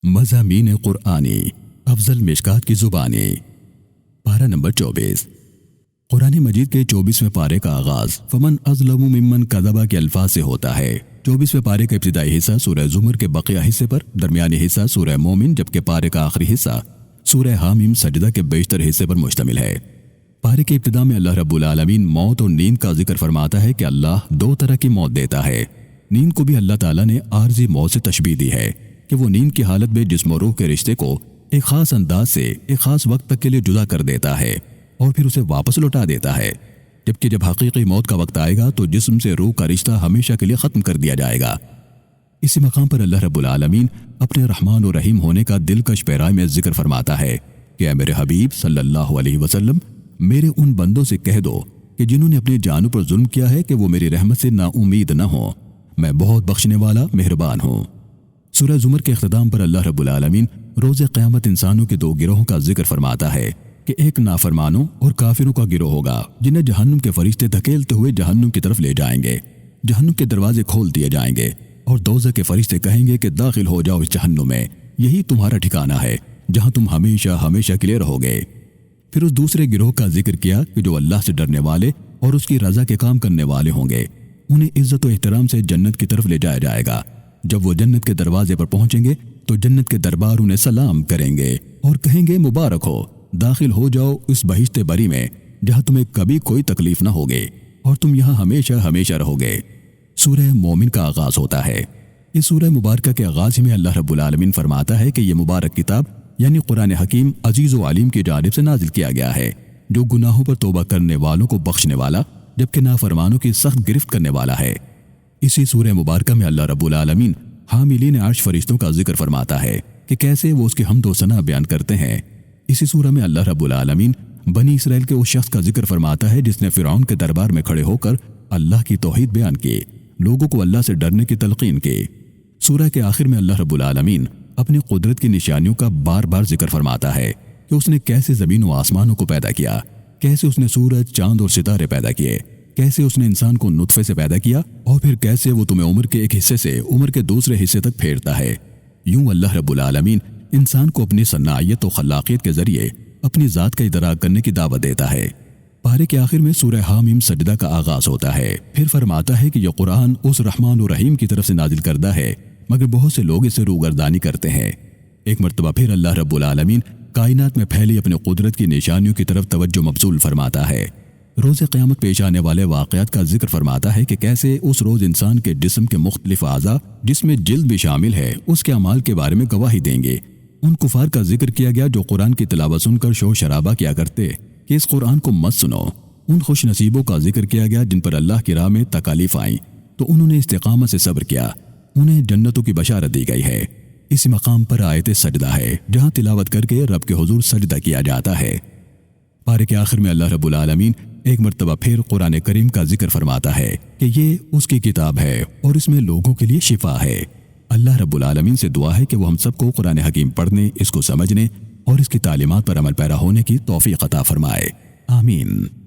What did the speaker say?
مضامین قرآنی افضل مشکات کی زبانی پارہ نمبر 24 قرآن مجید کے 24ویں پارے کا آغاز فمن اظلم ممن کذب کے الفاظ سے ہوتا ہے۔ 24ویں پارے کا ابتدائی حصہ سورہ زمر کے بقیہ حصے پر، درمیانی حصہ سورہ مومن، جبکہ پارے کا آخری حصہ سورہ حامیم سجدہ کے بیشتر حصے پر مشتمل ہے۔ پارے کی ابتدا میں اللہ رب العالمین موت اور نیند کا ذکر فرماتا ہے کہ اللہ دو طرح کی موت دیتا ہے۔ نیند کو بھی اللہ تعالیٰ نے عارضی موت سے تشبیہ دی ہے کہ وہ نیند کی حالت میں جسم و روح کے رشتے کو ایک خاص انداز سے ایک خاص وقت تک کے لیے جدا کر دیتا ہے اور پھر اسے واپس لوٹا دیتا ہے، جبکہ جب حقیقی موت کا وقت آئے گا تو جسم سے روح کا رشتہ ہمیشہ کے لیے ختم کر دیا جائے گا۔ اسی مقام پر اللہ رب العالمین اپنے رحمان و رحیم ہونے کا دلکش پیرائے میں ذکر فرماتا ہے کہ اے میرے حبیب صلی اللہ علیہ وسلم، میرے ان بندوں سے کہہ دو کہ جنہوں نے اپنی جانوں پر ظلم کیا ہے کہ وہ میری رحمت سے نا امید نہ ہوں، میں بہت بخشنے والا مہربان ہوں۔ سورہ زمر کے اختتام پر اللہ رب العالمین روز قیامت انسانوں کے دو گروہوں کا ذکر فرماتا ہے کہ ایک نافرمانوں اور کافروں کا گروہ ہوگا جنہیں جہنم کے فرشتے دھکیلتے ہوئے جہنم کی طرف لے جائیں گے۔ جہنم کے دروازے کھول دیے جائیں گے اور دوزخ کے فرشتے کہیں گے کہ داخل ہو جاؤ اس جہنم میں، یہی تمہارا ٹھکانہ ہے جہاں تم ہمیشہ ہمیشہ کے لیے رہو گے۔ پھر اس دوسرے گروہ کا ذکر کیا کہ جو اللہ سے ڈرنے والے اور اس کی رضا کے کام کرنے والے ہوں گے، انہیں عزت و احترام سے جنت کی طرف لے جایا جائے گا۔ جب وہ جنت کے دروازے پر پہنچیں گے تو جنت کے دربار انہیں سلام کریں گے اور کہیں گے مبارک ہو، داخل ہو جاؤ اس بہشت بری میں جہاں تمہیں کبھی کوئی تکلیف نہ ہوگی اور تم یہاں ہمیشہ ہمیشہ رہو گے۔ سورہ مومن کا آغاز ہوتا ہے۔ اس سورہ مبارکہ کے آغاز میں اللہ رب العالمین فرماتا ہے کہ یہ مبارک کتاب یعنی قرآن حکیم عزیز و علیم کی جانب سے نازل کیا گیا ہے، جو گناہوں پر توبہ کرنے والوں کو بخشنے والا جبکہ نافرمانوں کی سخت گرفت کرنے والا ہے۔ اسی سورہ مبارکہ میں اللہ رب العالمین حاملین عرش فرشتوں کا ذکر فرماتا ہے کہ کیسے وہ اس کی حمد و ثنا بیان کرتے ہیں۔ اسی سورہ میں اللہ رب العالمین بنی اسرائیل کے اس شخص کا ذکر فرماتا ہے جس نے فرعون کے دربار میں کھڑے ہو کر اللہ کی توحید بیان کی، لوگوں کو اللہ سے ڈرنے کی تلقین کی۔ سورہ کے آخر میں اللہ رب العالمین اپنی قدرت کی نشانیوں کا بار بار ذکر فرماتا ہے کہ اس نے کیسے زمین و آسمانوں کو پیدا کیا، کیسے اس نے سورج، چاند اور ستارے پیدا کیے، کیسے اس نے انسان کو نطفے سے پیدا کیا اور پھر کیسے وہ تمہیں عمر کے ایک حصے سے عمر کے دوسرے حصے تک پھیرتا ہے۔ یوں اللہ رب العالمین انسان کو اپنی صناعیت و خلاقیت کے ذریعے اپنی ذات کا ادراک کرنے کی دعوت دیتا ہے۔ پارے کے آخر میں سورہ حامیم سجدہ کا آغاز ہوتا ہے، پھر فرماتا ہے کہ یہ قرآن اس رحمان و رحیم کی طرف سے نازل کردہ ہے مگر بہت سے لوگ اسے روگردانی کرتے ہیں۔ ایک مرتبہ پھر اللہ رب العالمین کائنات میں پھیلی اپنی قدرت کی نشانیوں کی طرف توجہ مبذول فرماتا ہے۔ روز قیامت پیش آنے والے واقعات کا ذکر فرماتا ہے کہ کیسے اس روز انسان کے جسم کے مختلف اعضاء جس میں جلد بھی شامل ہے اس کے اعمال کے بارے میں گواہی دیں گے۔ ان کفار کا ذکر کیا گیا جو قرآن کی تلاوت سن کر شور شرابہ کیا کرتے کہ اس قرآن کو مت سنو۔ ان خوش نصیبوں کا ذکر کیا گیا جن پر اللہ کی راہ میں تکالیف آئیں تو انہوں نے استقامت سے صبر کیا، انہیں جنتوں کی بشارت دی گئی ہے۔ اسی مقام پر آیت سجدہ ہے جہاں تلاوت کر کے رب کے حضور سجدہ کیا جاتا ہے۔ پارے کے آخر میں اللہ رب العالمین ایک مرتبہ پھر قرآن کریم کا ذکر فرماتا ہے کہ یہ اس کی کتاب ہے اور اس میں لوگوں کے لیے شفا ہے۔ اللہ رب العالمین سے دعا ہے کہ وہ ہم سب کو قرآن حکیم پڑھنے، اس کو سمجھنے اور اس کی تعلیمات پر عمل پیرا ہونے کی توفیق عطا فرمائے۔ آمین۔